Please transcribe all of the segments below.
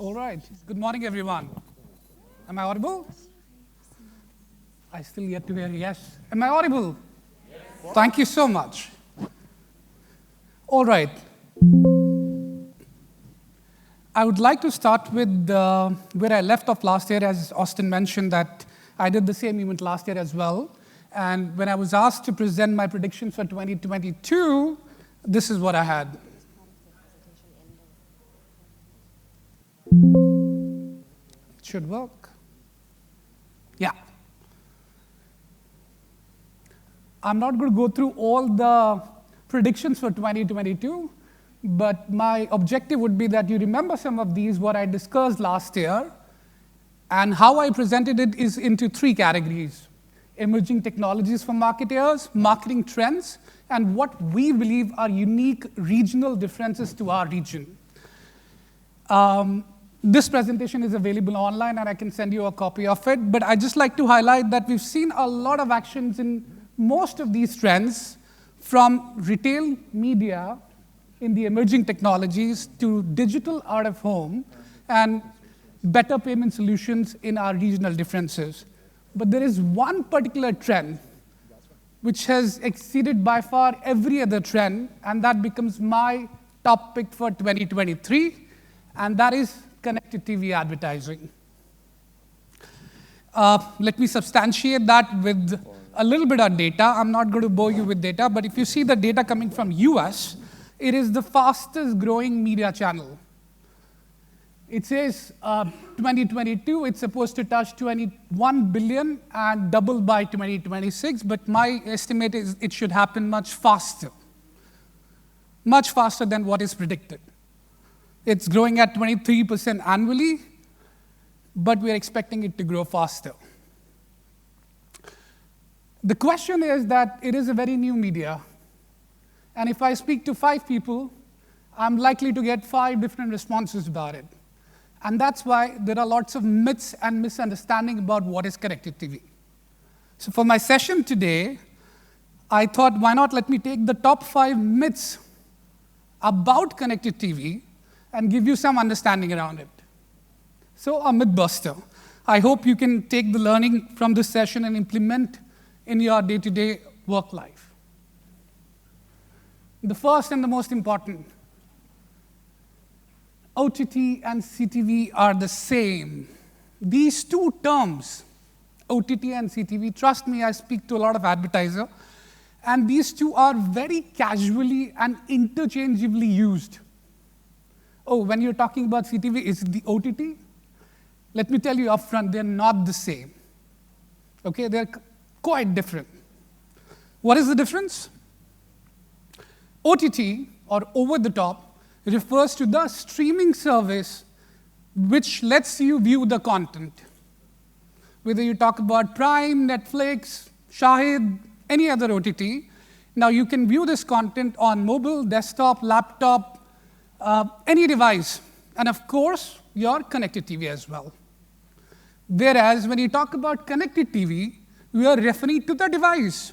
All right. Good morning, everyone. Am I audible? I still yet to hear yes. Am I audible? Yes. Thank you so much. All right. I would like to start with where I left off last year, as Austin mentioned that I did the same event last year as well. And when I was asked to present my predictions for 2022, this is what I had. It should work. Yeah. I'm not going to go through all the predictions for 2022, but my objective would be that you remember some of these, what I discussed last year, and how I presented it is into three categories: emerging technologies for marketers, marketing trends, and what we believe are unique regional differences to our region. This presentation is available online, and I can send you a copy of it. But I'd just like to highlight that we've seen a lot of actions in most of these trends, from retail media in the emerging technologies to digital out of home and better payment solutions in our regional differences. But there is one particular trend which has exceeded by far every other trend, and that becomes my top pick for 2023, and that is connected TV advertising. Let me substantiate that with a little bit of data. I'm not going to bore you with data, but if you see the data coming from US, it is the fastest growing media channel. It says 2022, it's supposed to touch 21 billion and double by 2026, but my estimate is it should happen much faster than what is predicted. It's growing at 23% annually, but we're expecting it to grow faster. The question is that it is a very new media, and if I speak to 5 people, I'm likely to get 5 different responses about it. And that's why there are lots of myths and misunderstanding about what is connected TV. So for my session today, I thought, why not let me take the top 5 myths about connected TV and give you some understanding around it. So a mythbuster. I hope you can take the learning from this session and implement in your day-to-day work life. The first and the most important: OTT and CTV are the same. These two terms, OTT and CTV, trust me, I speak to a lot of advertisers, and these two are very casually and interchangeably used. Oh, when you're talking about CTV, is it the OTT? Let me tell you upfront, they're not the same. Okay, they're quite different. What is the difference? OTT, or over the top, refers to the streaming service which lets you view the content. Whether you talk about Prime, Netflix, Shahid, any other OTT, now you can view this content on mobile, desktop, laptop, any device, and of course, your connected TV as well. Whereas when you talk about connected TV, we are referring to the device.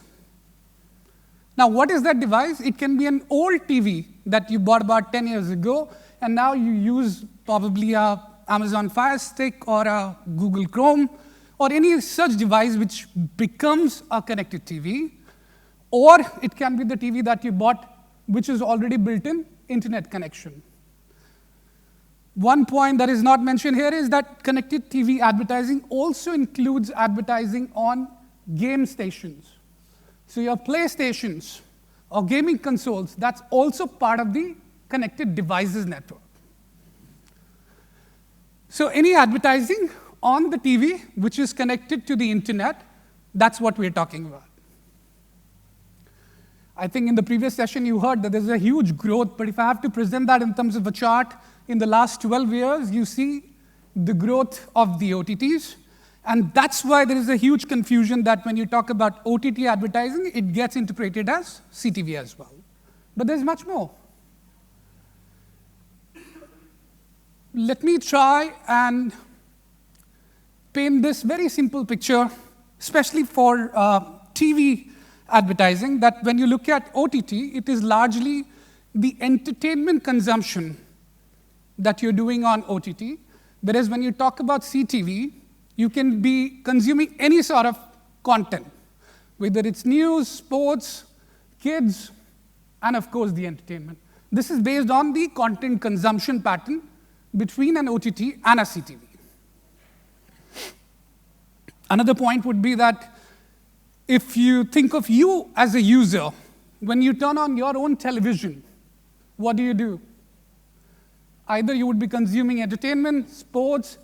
Now, what is that device? It can be an old TV that you bought about 10 years ago, and now you use probably a Amazon Fire Stick or a Google Chrome or any such device which becomes a connected TV, or it can be the TV that you bought which is already built-in internet connection. One point that is not mentioned here is that connected TV advertising also includes advertising on game stations. So your PlayStations or gaming consoles, that's also part of the connected devices network. So any advertising on the TV which is connected to the internet, that's what we're talking about. I think in the previous session you heard that there's a huge growth, but if I have to present that in terms of a chart, in the last 12 years, you see the growth of the OTTs. And that's why there is a huge confusion that when you talk about OTT advertising, it gets interpreted as CTV as well. But there's much more. Let me try and paint this very simple picture, especially for TV advertising, that when you look at OTT, it is largely the entertainment consumption that you're doing on OTT. Whereas when you talk about CTV, you can be consuming any sort of content, whether it's news, sports, kids, and of course the entertainment. This is based on the content consumption pattern between an OTT and a CTV. Another point would be that if you think of you as a user, when you turn on your own television, what do? Either you would be consuming entertainment, sports,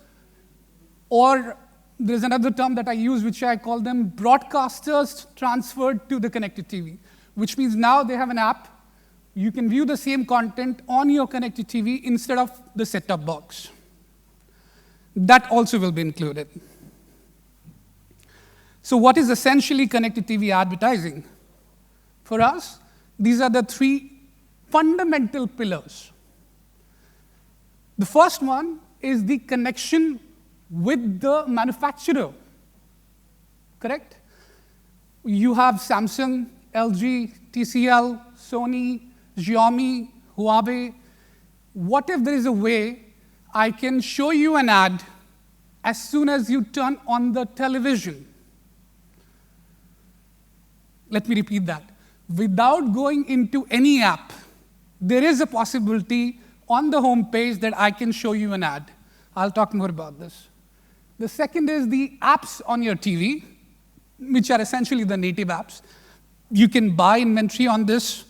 or there's another term that I use, which I call them broadcasters transferred to the connected TV, which means now they have an app. You can view the same content on your connected TV instead of the set-top box. That also will be included. So what is essentially connected TV advertising? For us, these are the three fundamental pillars. The first one is the connection with the manufacturer, correct? You have Samsung, LG, TCL, Sony, Xiaomi, Huawei. What if there is a way I can show you an ad as soon as you turn on the television? Let me repeat that. Without going into any app, there is a possibility on the home page that I can show you an ad. I'll talk more about this. The second is the apps on your TV, which are essentially the native apps. You can buy inventory on this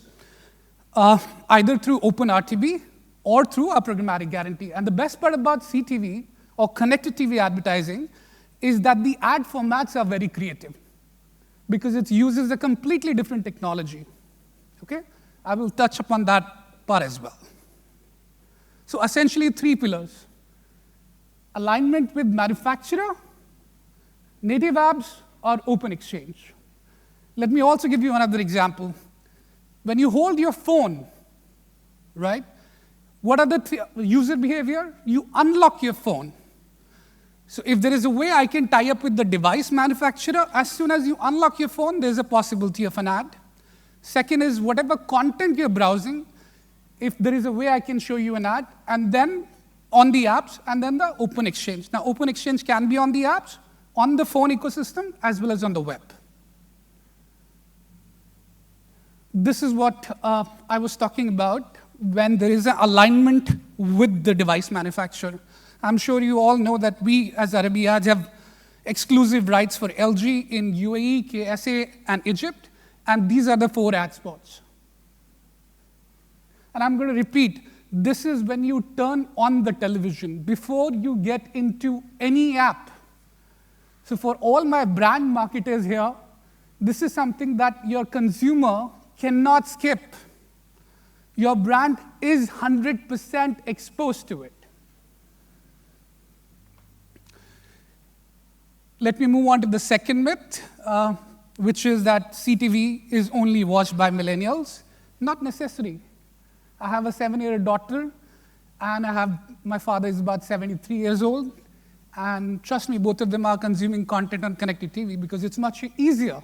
either through OpenRTB or through a programmatic guarantee. And the best part about CTV or connected TV advertising is that the ad formats are very creative because it uses a completely different technology. Okay? I will touch upon that part as well. So essentially, three pillars: alignment with manufacturer, native apps, or open exchange. Let me also give you another example. When you hold your phone, right, what are the user behavior? You unlock your phone. So if there is a way I can tie up with the device manufacturer, as soon as you unlock your phone, there's a possibility of an ad. Second is whatever content you're browsing, if there is a way I can show you an ad, and then on the apps, and then the open exchange. Now, open exchange can be on the apps, on the phone ecosystem, as well as on the web. This is what I was talking about when there is an alignment with the device manufacturer. I'm sure you all know that we, as ArabyAds, have exclusive rights for LG in UAE, KSA, and Egypt, and these are the 4 ad spots. And I'm going to repeat, this is when you turn on the television, before you get into any app. So for all my brand marketers here, this is something that your consumer cannot skip. Your brand is 100% exposed to it. Let me move on to the second myth, which is that CTV is only watched by millennials. Not necessary. I have a 7-year-old daughter, and my father is about 73 years old. And trust me, both of them are consuming content on connected TV because it's much easier.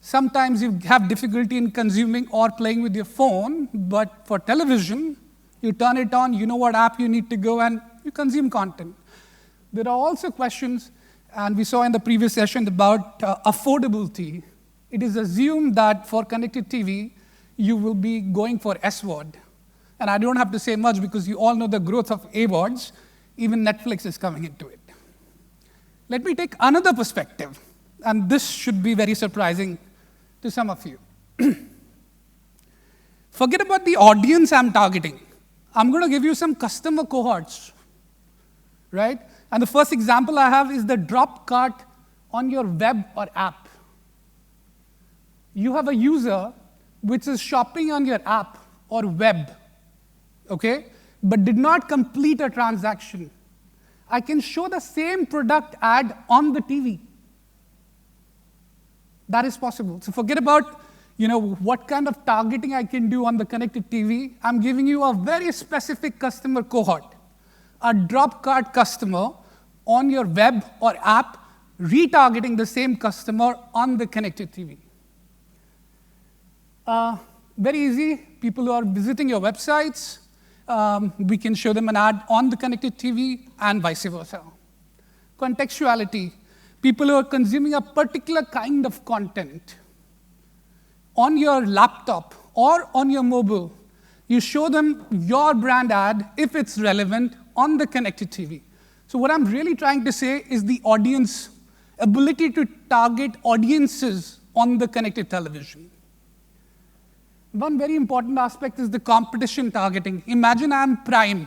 Sometimes you have difficulty in consuming or playing with your phone, but for television, you turn it on, you know what app you need to go, and you consume content. There are also questions, and we saw in the previous session about affordability. It is assumed that for connected TV, you will be going for SVOD. And I don't have to say much because you all know the growth of AVODs. Even Netflix is coming into it. Let me take another perspective, and this should be very surprising to some of you. Forget about the audience I'm targeting. I'm going to give you some customer cohorts, right? And the first example I have is the drop cart on your web or app. You have a user which is shopping on your app or web, okay, but did not complete a transaction. I can show the same product ad on the TV. That is possible. So forget about what kind of targeting I can do on the connected TV. I'm giving you a very specific customer cohort, a drop cart customer on your web or app, retargeting the same customer on the connected TV. Very easy. People who are visiting your websites, We can show them an ad on the connected TV and vice versa. Contextuality. People who are consuming a particular kind of content on your laptop or on your mobile, you show them your brand ad if it's relevant on the connected TV. So what I'm really trying to say is the audience ability to target audiences on the connected television. One very important aspect is the competition targeting. Imagine I'm Prime,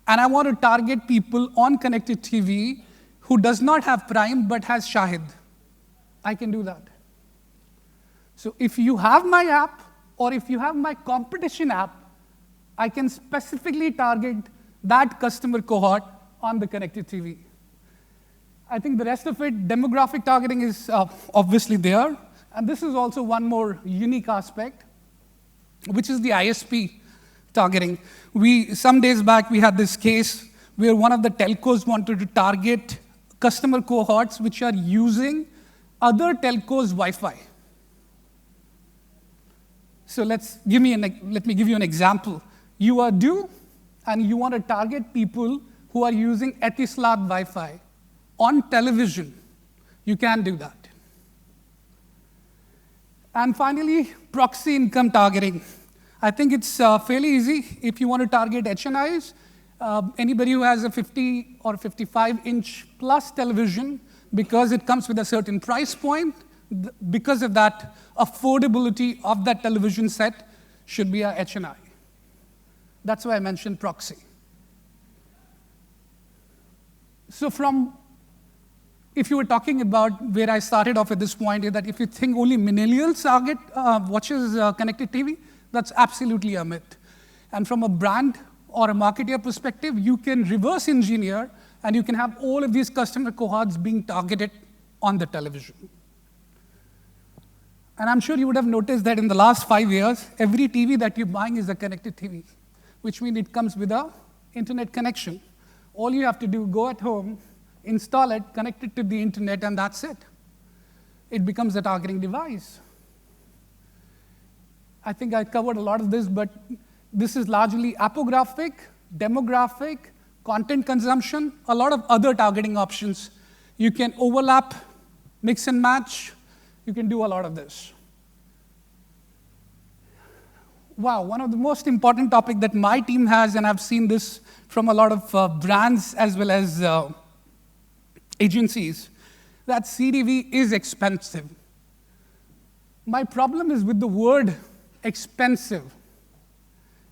and I want to target people on connected TV who does not have Prime but has Shahid. I can do that. So if you have my app, or if you have my competition app, I can specifically target that customer cohort on the connected TV. I think the rest of it, demographic targeting is obviously there. And this is also one more unique aspect, which is the ISP targeting. Some days back, we had this case where one of the telcos wanted to target customer cohorts which are using other telcos' Wi-Fi. So let me give you an example. You are due, and you want to target people who are using Etisalat Wi-Fi on television. You can do that. And finally, proxy income targeting. I think it's fairly easy if you want to target HNIs. Anybody who has a 50 or 55-inch plus television, because it comes with a certain price point, because of that affordability of that television set should be a HNI. That's why I mentioned proxy. So if you were talking about where I started off at this point, is that if you think only millennials target watches connected TV, that's absolutely a myth. And from a brand or a marketer perspective, you can reverse engineer, and you can have all of these customer cohorts being targeted on the television. And I'm sure you would have noticed that in the last 5 years, every TV that you're buying is a connected TV, which means it comes with an internet connection. All you have to do, go at home, install it, connect it to the internet, and that's it. It becomes a targeting device. I think I covered a lot of this, but this is largely apographic, demographic, content consumption, a lot of other targeting options. You can overlap, mix and match. You can do a lot of this. Wow, one of the most important topics that my team has, and I've seen this from a lot of brands as well as agencies, that CTV is expensive. My problem is with the word expensive.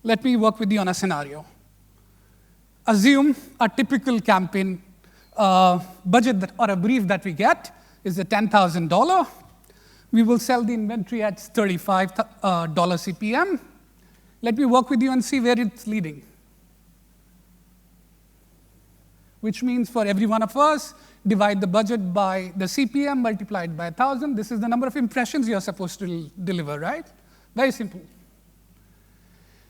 Let me work with you on a scenario. Assume a typical campaign budget or a brief that we get is a $10,000. We will sell the inventory at $35 CPM. Let me work with you and see where it's leading. Which means for every one of us, divide the budget by the CPM multiplied by 1,000. This is the number of impressions you're supposed to deliver, right? Very simple.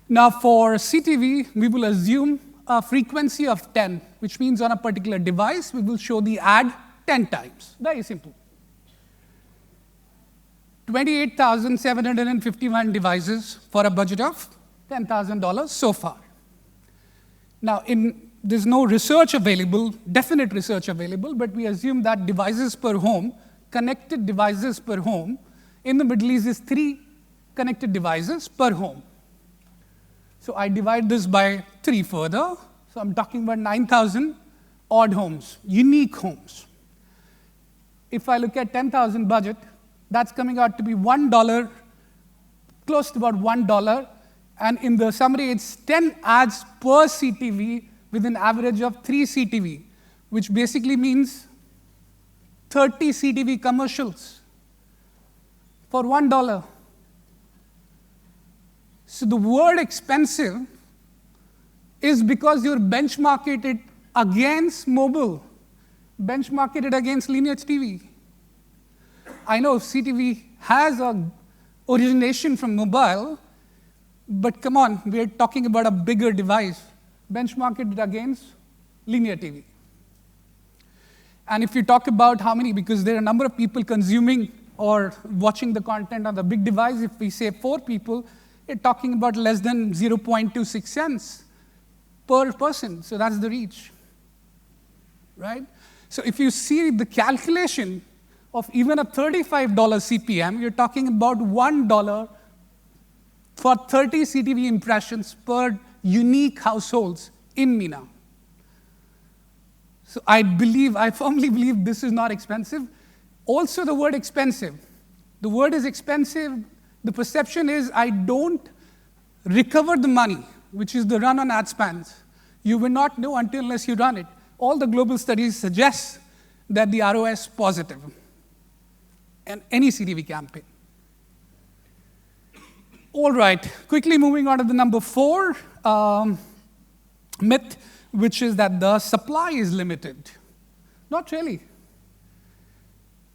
Now for CTV, we will assume a frequency of 10, which means on a particular device, we will show the ad 10 times. Very simple. 28,751 devices for a budget of $10,000 so far. Now, there's no research available, definite research available, but we assume that devices per home, connected devices per home, in the Middle East is 3 connected devices per home. So I divide this by 3 further. So I'm talking about 9,000 odd homes, unique homes. If I look at 10,000 budget, that's coming out to be $1, close to about $1. And in the summary, it's 10 ads per CTV with an average of 3 CTV, which basically means 30 CTV commercials for $1. So the word expensive is because you're benchmarking it against mobile, benchmarking it against linear TV. I know CTV has an origination from mobile, but come on, we're talking about a bigger device. Benchmark it against linear TV. And if you talk about how many, because there are a number of people consuming or watching the content on the big device, if we say 4 people, you're talking about less than 0.26 cents per person. So that's the reach, right? So if you see the calculation of even a $35 CPM, you're talking about $1 for 30 CTV impressions per unique households in MENA. So I firmly believe this is not expensive. Also, the word expensive. The word is expensive. The perception is I don't recover the money, which is the run on ad spends. You will not know unless you run it. All the global studies suggest that the ROS is positive in any CTV campaign. All right, quickly moving on to the number 4 myth, which is that the supply is limited. Not really.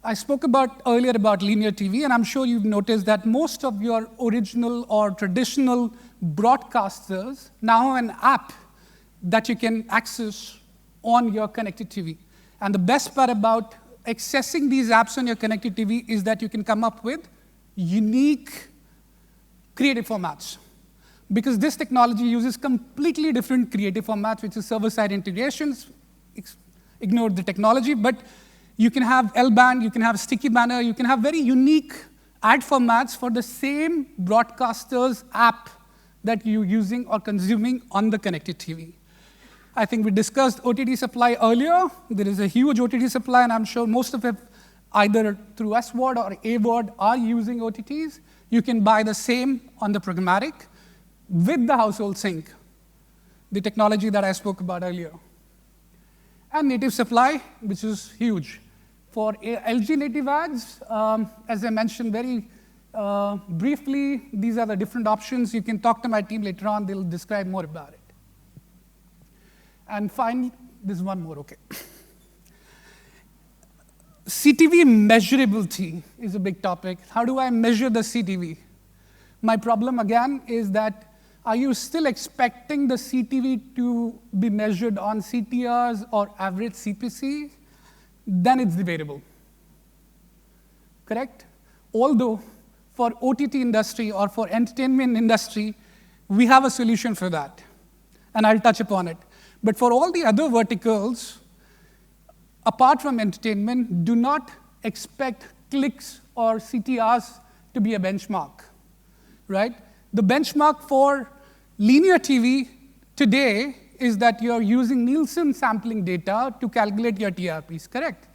I spoke earlier about linear TV, and I'm sure you've noticed that most of your original or traditional broadcasters now have an app that you can access on your connected TV. And the best part about accessing these apps on your connected TV is that you can come up with unique creative formats. Because this technology uses completely different creative formats, which is server-side integrations. Ignore the technology, but you can have L-band, you can have sticky banner, you can have very unique ad formats for the same broadcaster's app that you're using or consuming on the connected TV. I think we discussed OTT supply earlier. There is a huge OTT supply, and I'm sure most of it, either through SVOD or AVOD, are using OTTs. You can buy the same on the programmatic with the household sync, the technology that I spoke about earlier. And native supply, which is huge. For LG native ads, as I mentioned very briefly, these are the different options. You can talk to my team later on. They'll describe more about it. And finally, there's one more, okay. CTV measurability is a big topic. How do I measure the CTV? My problem, again, is that are you still expecting the CTV to be measured on CTRs or average CPC? Then it's debatable, correct? Although for OTT industry or for entertainment industry, we have a solution for that, and I'll touch upon it. But for all the other verticals, apart from entertainment, do not expect clicks or CTRs to be a benchmark, right? The benchmark for linear TV today is that you're using Nielsen sampling data to calculate your TRPs, correct?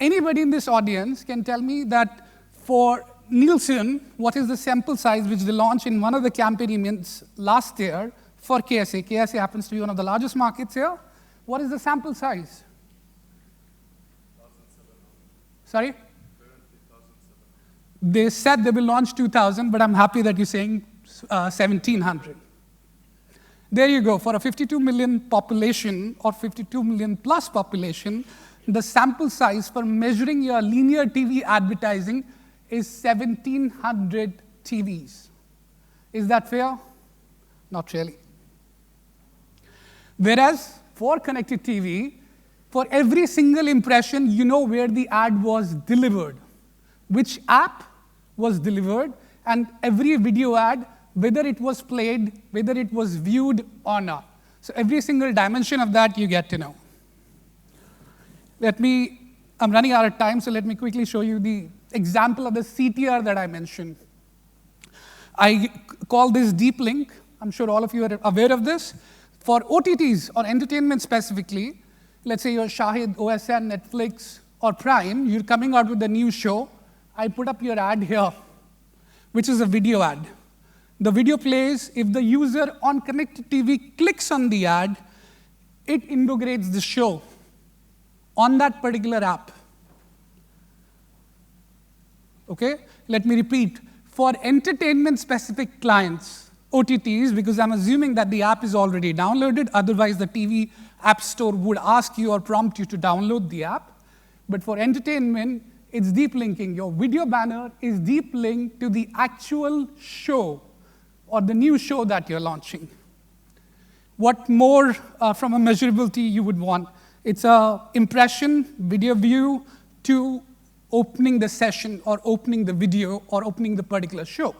Anybody in this audience can tell me that for Nielsen, what is the sample size which they launched in one of the campaign events last year for KSA? KSA happens to be one of the largest markets here. What is the sample size? 1,700. Sorry? Currently 1,700. They said they will launch 2,000, but I'm happy that you're saying 1,700. There you go. For a 52 million population or 52 million plus population, the sample size for measuring your linear TV advertising is 1,700 TVs. Is that fair? Not really. Whereas for connected TV, for every single impression, you know where the ad was delivered, which app was delivered, and every video ad, whether it was played, whether it was viewed or not. So every single dimension of that you get to know. I'm running out of time, so let me quickly show you the example of the CTR that I mentioned. I call this deep link. I'm sure all of you are aware of this. For OTTs or entertainment specifically, let's say you're Shahid, OSN, Netflix, or Prime, you're coming out with a new show. I put up your ad here, which is a video ad. The video plays. If the user on connected TV clicks on the ad, it integrates the show on that particular app. Okay? Let me repeat. For entertainment-specific clients, OTTs, because I'm assuming that the app is already downloaded, otherwise the TV app store would ask you or prompt you to download the app. But for entertainment, it's deep linking. Your video banner is deep linked to the actual show or the new show that you're launching. What more from a measurability you would want? It's an impression, video view, to opening the session or opening the video or opening the particular show.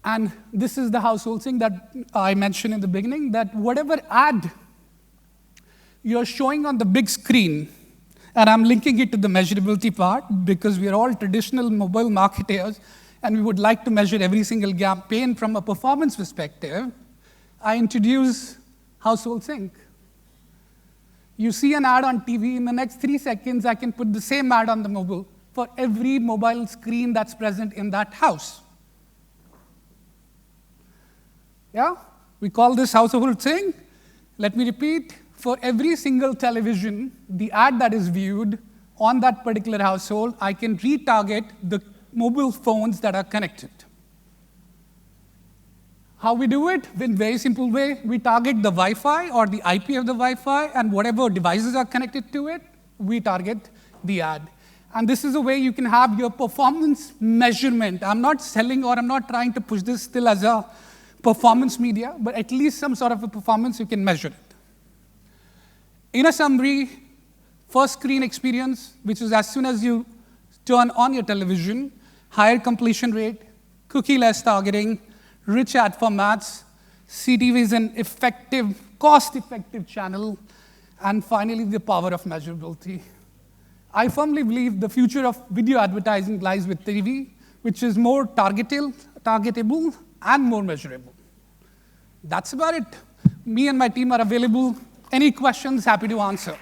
And this is the household thing that I mentioned in the beginning, that whatever ad you're showing on the big screen, and I'm linking it to the measurability part because we are all traditional mobile marketers and we would like to measure every single campaign from a performance perspective, I introduce household sync. You see an ad on TV, in the next 3 seconds, I can put the same ad on the mobile for every mobile screen that's present in that house. Yeah? We call this household sync. Let me repeat. For every single television, the ad that is viewed on that particular household, I can retarget the mobile phones that are connected. How we do it? In a very simple way, we target the Wi-Fi or the IP of the Wi-Fi, and whatever devices are connected to it, we target the ad. And this is a way you can have your performance measurement. I'm not selling or I'm not trying to push this still as a performance media, but at least some sort of a performance you can measure it. In a summary, first screen experience, which is as soon as you turn on your television, higher completion rate, cookie-less targeting, rich ad formats, CTV is an effective, cost-effective channel, and finally, the power of measurability. I firmly believe the future of video advertising lies with TV, which is more targetable, and more measurable. That's about it. Me and my team are available. Any questions, happy to answer.